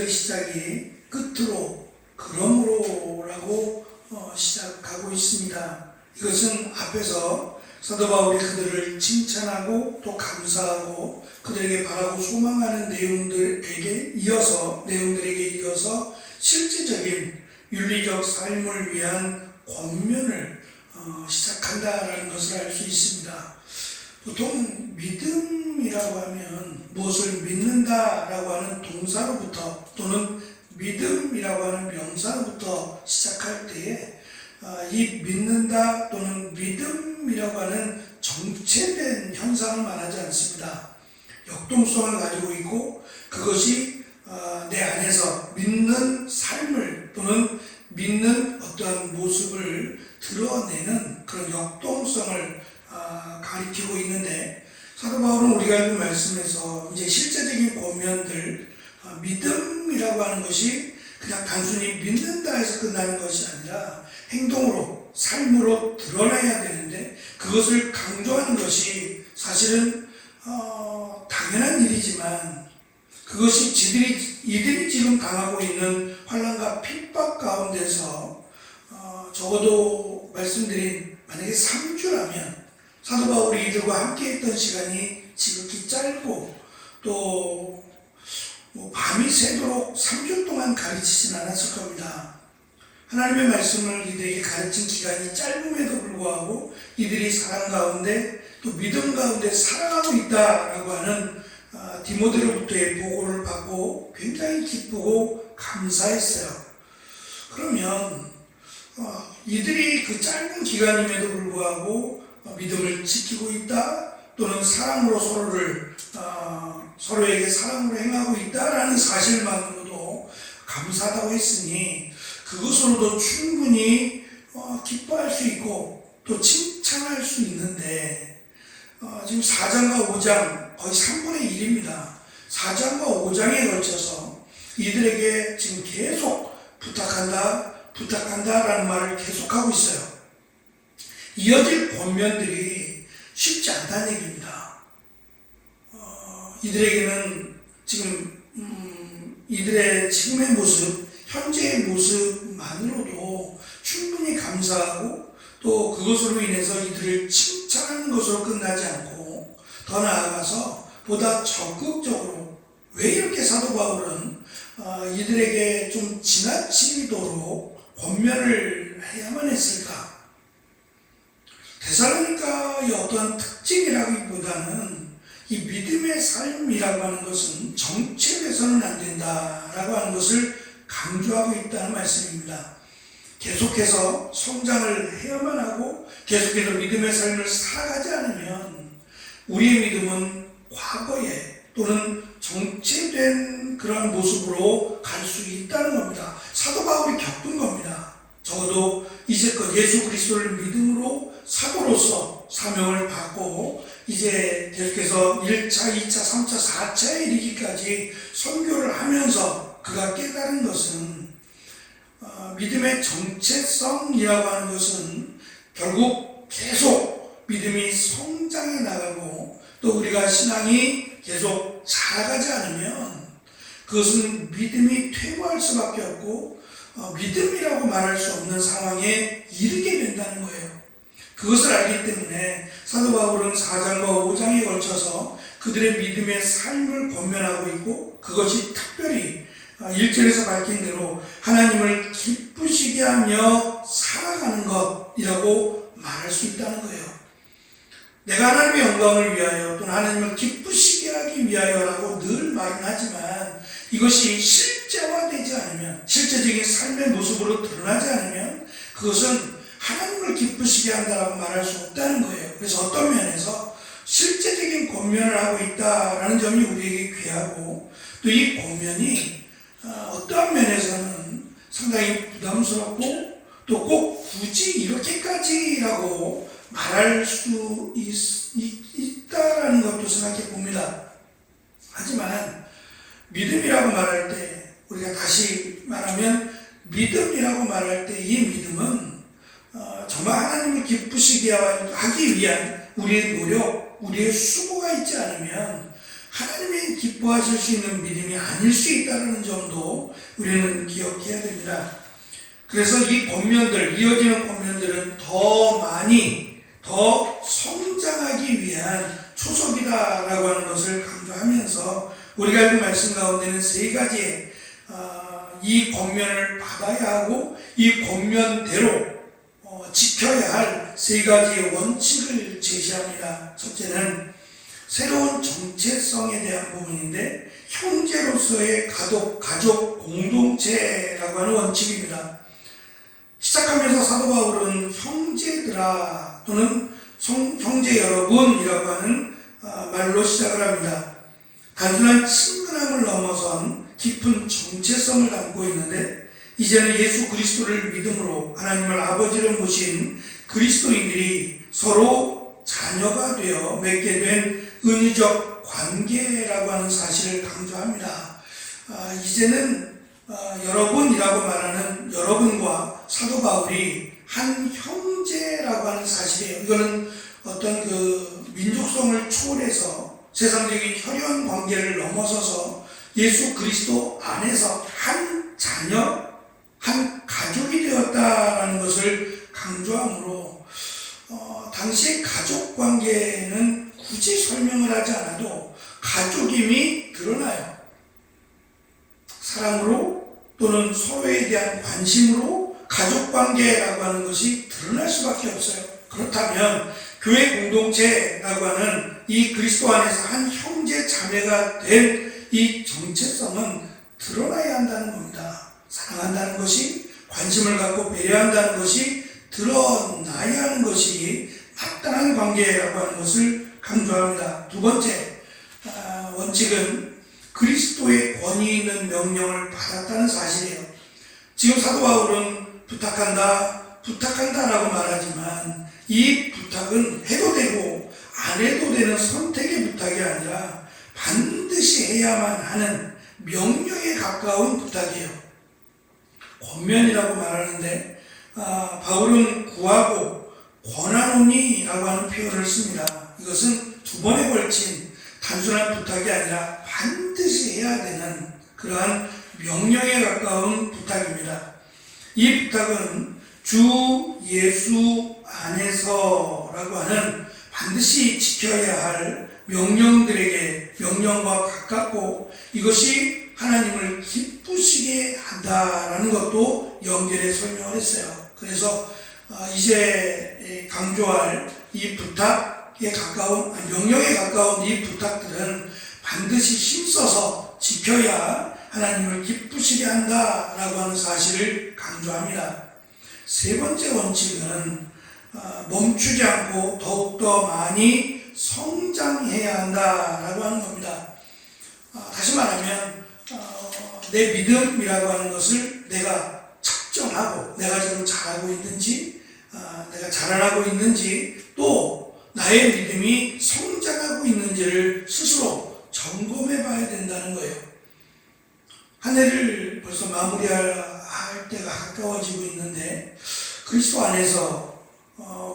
1절의 시작이 끝으로 그러므로라고 시작하고 있습니다. 이것은 앞에서 사도 바울이 그들을 칭찬하고 또 감사하고 그들에게 바라고 소망하는 내용들에게 이어서 실제적인 윤리적 삶을 위한 권면을 시작한다라는 것을 알 수 있습니다. 보통 믿음이라고 하면 무엇을 믿는다라고 하는 동사로부터 또는 믿음이라고 하는 명사로부터 시작할 때에 이 믿는다 또는 믿음이라고 하는 정체된 현상을 말하지 않습니다. 역동성을 가지고 있고 그것이 내 안에서 믿는 삶을 또는 믿는 어떠한 모습을 드러내는 그런 역동성을 가리키고 있는데, 사도 바울은 우리가 읽은 말씀에서 이제 실제적인 권면들, 믿음이라고 하는 것이 그냥 단순히 믿는다 해서 끝나는 것이 아니라 행동으로, 삶으로 드러나야 되는데, 그것을 강조하는 것이 사실은 당연한 일이지만 그것이 이들이 지금 당하고 있는 환난과 핍박 가운데서 적어도 말씀드린 만약에 3주라면 사도 바울이 이들과 함께 했던 시간이 지극히 짧고 또 밤이 새도록 3주 동안 가르치진 않았을 겁니다. 하나님의 말씀을 이들에게 가르친 기간이 짧음에도 불구하고 이들이 사랑 가운데 또 믿음 가운데 살아가고 있다라고 하는 디모데로부터의 보고를 받고 굉장히 기쁘고 감사했어요. 그러면 이들이 그 짧은 기간임에도 불구하고 믿음을 지키고 있다 또는 사랑으로 서로에게 사랑으로 행하고 있다라는 사실만으로도 감사하다고 했으니 그것으로도 충분히 기뻐할 수 있고 또 칭찬할 수 있는데 지금 4장과 5장 거의 3분의 1입니다. 4장과 5장에 걸쳐서 이들에게 지금 계속 부탁한다라는 말을 계속하고 있어요. 이어질 권면들이 쉽지 않다는 얘기입니다. 이들에게는 지금 이들의 지금의 모습, 현재의 모습만으로도 충분히 감사하고 또 그것으로 인해서 이들을 칭찬하는 것으로 끝나지 않고 더 나아가서 보다 적극적으로 왜 이렇게 사도 바울은 이들에게 좀 지나치도록 권면을 해야만 했을까? 데살로니가의 어떤 특징이라기보다는 이 믿음의 삶이라고 하는 것은 정체돼서는 안 된다라고 하는 것을 강조하고 있다는 말씀입니다. 계속해서 성장을 해야만 하고 계속해서 믿음의 삶을 살아가지 않으면 우리의 믿음은 과거에 또는 정체된 그런 모습으로 갈 수 있다는 겁니다. 사도 바울이 겪은 겁니다. 적어도 이제껏 예수 그리스도를 믿음으로 사도로서 사명을 받고 이제 계속해서 1차, 2차, 3차, 4차에 이르기까지 선교를 하면서 그가 깨달은 것은 믿음의 정체성이라고 하는 것은 결국 계속 믿음이 성장해 나가고 또 우리가 신앙이 계속 자라가지 않으면 그것은 믿음이 퇴보할 수밖에 없고 믿음이라고 말할 수 없는 상황에 이르게 된다는 거예요. 그것을 알기 때문에 사도 바울은 4장과 5장에 걸쳐서 그들의 믿음의 삶을 권면하고 있고 그것이 특별히 1절에서 밝힌 대로 하나님을 기쁘시게 하며 살아가는 것이라고 말할 수 있다는 거예요. 내가 하나님의 영광을 위하여 또는 하나님을 기쁘시게 하기 위하여라고 늘 말은 하지만 이것이 실제화되지 않으면 실제적인 삶의 모습으로 드러나지 않으면 그것은 하나님을 기쁘시게 한다라고 말할 수 없다는 거예요. 그래서 어떤 면에서 실제적인 권면을 하고 있다라는 점이 우리에게 귀하고 또 이 권면이 어떠한 면에서는 상당히 부담스럽고 또 꼭 굳이 이렇게까지라고 말할 수 있다라는 것도 생각해 봅니다. 하지만 믿음이라고 말할 때 우리가 다시 말하면 믿음이라고 말할 때 이 믿음은 정말 하나님을 기쁘시게 하기 위한 우리의 노력, 우리의 수고가 있지 않으면 하나님이 기뻐하실 수 있는 믿음이 아닐 수 있다는 점도 우리는 기억해야 됩니다. 그래서 이 권면들, 이어지는 권면들은 더 많이, 더 성장하기 위한 초석이다라고 하는 것을 강조하면서 우리가 읽은 말씀 가운데는 세 가지의 이 권면을 받아야 하고 이 권면대로 지켜야 할 세 가지의 원칙을 제시합니다. 첫째는 새로운 정체성에 대한 부분인데 형제로서의 가족 공동체라고 하는 원칙입니다. 시작하면서 사도 바울은 형제들아 또는 형제 여러분이라고 하는 말로 시작을 합니다. 단순한 친근함을 넘어선 깊은 정체성을 담고 있는데 이제는 예수 그리스도를 믿음으로 하나님을 아버지로 모신 그리스도인들이 서로 자녀가 되어 맺게 된 은유적 관계라고 하는 사실을 강조합니다. 이제는 여러분이라고 말하는 여러분과 사도 바울이 한 형제라고 하는 사실이에요. 이거는 어떤 그 민족성을 초월해서 세상적인 혈연 관계를 넘어서서 예수 그리스도 안에서 한 자녀, 한 가족이 되었다라는 것을 강조하므로 당시 가족 관계는 굳이 설명을 하지 않아도 가족임이 드러나요. 사랑으로 또는 서로에 대한 관심으로 가족관계라고 하는 것이 드러날 수밖에 없어요. 그렇다면 교회 공동체라고 하는 이 그리스도 안에서 한 형제 자매가 된 이 정체성은 드러나야 한다는 겁니다. 사랑한다는 것이, 관심을 갖고 배려한다는 것이 드러나야 하는 것이 마땅한 관계라고 하는 것을 강조합니다. 두 번째 원칙은 그리스도의 권위 있는 명령을 받았다는 사실이에요. 지금 사도 바울은 부탁한다라고 말하지만 이 부탁은 해도 되고 안 해도 되는 선택의 부탁이 아니라 반드시 해야만 하는 명령에 가까운 부탁이에요. 권면이라고 말하는데 바울은 구하고 권하노니라고 하는 표현을 씁니다. 이것은 두 번에 걸친 단순한 부탁이 아니라 반드시 해야 되는 그러한 명령에 가까운 부탁입니다. 이 부탁은 주 예수 안에서라고 하는 반드시 지켜야 할 명령과 가깝고 이것이 하나님을 기쁘시게 한다라는 것도 연결해 설명을 했어요. 그래서 이제 강조할 이 부탁에 가까운, 명령에 가까운 이 부탁들은 반드시 힘써서 지켜야 하나님을 기쁘시게 한다라고 하는 사실을 강조합니다. 세 번째 원칙은 멈추지 않고 더욱더 많이 성장해야 한다라고 하는 겁니다. 다시 말하면 내 믿음이라고 하는 것을 내가 측정하고 내가 지금 잘하고 있는지 내가 자라나고 있는지 또 나의 믿음이 성장하고 있는지를 스스로 점검해 봐야 된다는 거예요. 한 해를 벌써 마무리할 때가 가까워지고 있는데 그리스도 안에서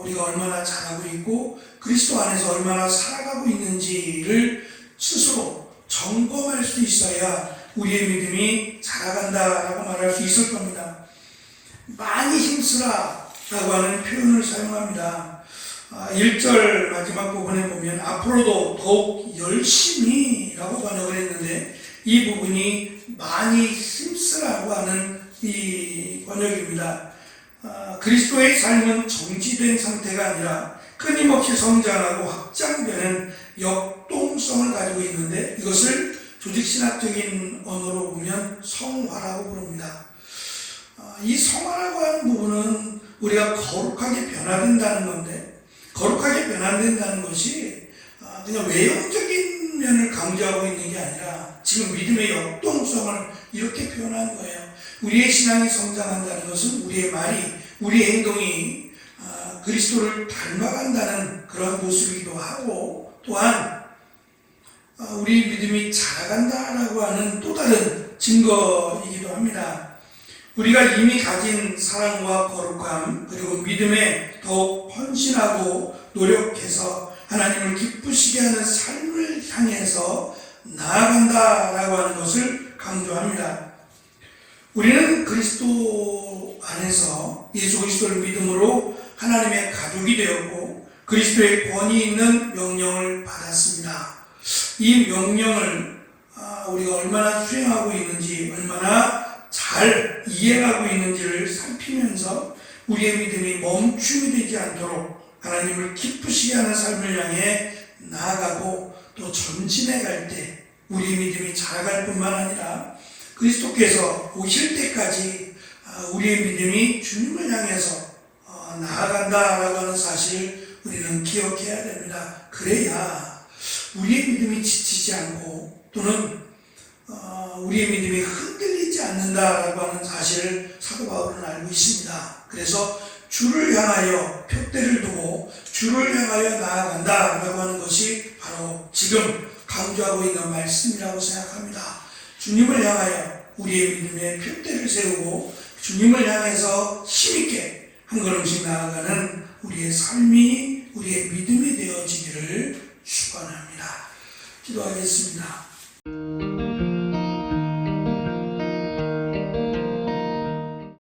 우리가 얼마나 잘하고 있고 그리스도 안에서 얼마나 살아가고 있는지를 스스로 점검할 수 있어야 우리의 믿음이 자라간다라고 말할 수 있을 겁니다. 많이 힘쓰라 라고 하는 표현을 사용합니다. 1절 마지막 부분에 보면 앞으로도 더욱 열심히 라고 번역을 했는데 이 부분이 많이 힘쓰라고 하는 이 번역입니다. 그리스도의 삶은 정지된 상태가 아니라 끊임없이 성장하고 확장되는 역동성을 가지고 있는데 이것을 조직신학적인 언어로 보면 성화라고 부릅니다. 이 성화라고 하는 부분은 우리가 거룩하게 변화된다는 건데 거룩하게 변화된다는 것이 그냥 외형적인 면을 강조하고 있는 게 아니라 지금 믿음의 역동성을 이렇게 표현하는 거예요. 우리의 신앙이 성장한다는 것은 우리의 말이, 우리의 행동이 그리스도를 닮아간다는 그런 모습이기도 하고 또한 우리 믿음이 자라간다라고 하는 또 다른 증거이기도 합니다. 우리가 이미 가진 사랑과 거룩함 그리고 믿음에 더욱 헌신하고 노력해서 하나님을 기쁘시게 하는 삶을 향해서 나아간다라고 하는 것을 강조합니다. 우리는 그리스도 안에서 예수 그리스도를 믿음으로 하나님의 가족이 되었고 그리스도의 권위 있는 명령을 받았습니다. 이 명령을 우리가 얼마나 수행하고 있는지, 얼마나 잘 이해하고 있는지를 살피면서 우리의 믿음이 멈춤이 되지 않도록 하나님을 기쁘시게 하는 삶을 향해 나아가고 또 전진해 갈 때 우리의 믿음이 자라갈 뿐만 아니라 그리스도께서 오실 때까지 우리의 믿음이 주님을 향해서 나아간다라고 하는 사실을 우리는 기억해야 됩니다. 그래야 우리의 믿음이 지치지 않고 또는 우리의 믿음이 흔들리지 않는다라고 하는 사실을 사도 바울은 알고 있습니다. 그래서 주를 향하여 표대를 두고 주를 향하여 나아간다라고 하는 것이 바로 지금 강조하고 있는 말씀이라고 생각합니다. 주님을 향하여 우리의 믿음의 표대를 세우고 주님을 향해서 힘있게 한 걸음씩 나아가는 우리의 삶이 우리의 믿음이 되어지기를 축원합니다. 기도하겠습니다.